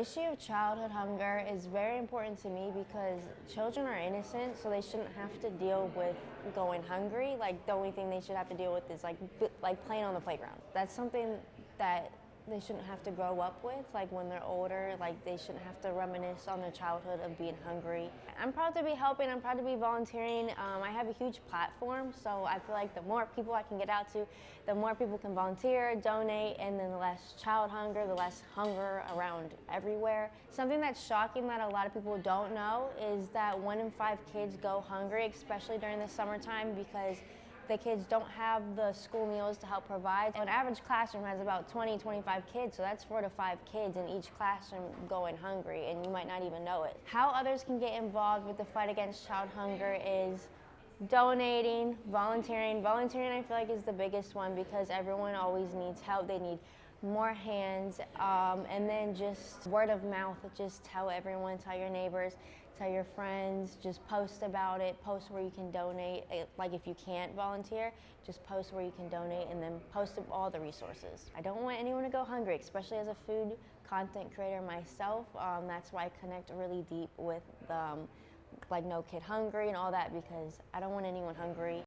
issue of childhood hunger is very important to me because children are innocent, so they shouldn't have to deal with going hungry. Like, the only thing they should have to deal with is like playing on the playground. That's something that they shouldn't have to grow up with. Like, when they're older, like, they shouldn't have to reminisce on their childhood of being hungry. I'm proud to be helping. I'm proud to be volunteering. I have a huge platform, so I feel like the more people I can get out to, the more people can volunteer, donate, and then the less child hunger, the less hunger around everywhere. Something that's shocking that a lot of people don't know is that 1 in 5 kids go hungry, especially during the summertime, because the kids don't have the school meals to help provide. An average classroom has about 20-25 kids, so that's 4 to 5 kids in each classroom going hungry, and you might not even know it. How others can get involved with the fight against child hunger is donating, volunteering. Volunteering, I feel like, is the biggest one because everyone always needs help. They need more hands, and then just word of mouth. Just tell everyone, tell your neighbors, tell your friends, just post about it, post where you can donate. Like, if you can't volunteer, just post where you can donate, and then post all the resources. I don't want anyone to go hungry, especially as a food content creator myself. That's why I connect really deep with like No Kid Hungry and all that, because I don't want anyone hungry.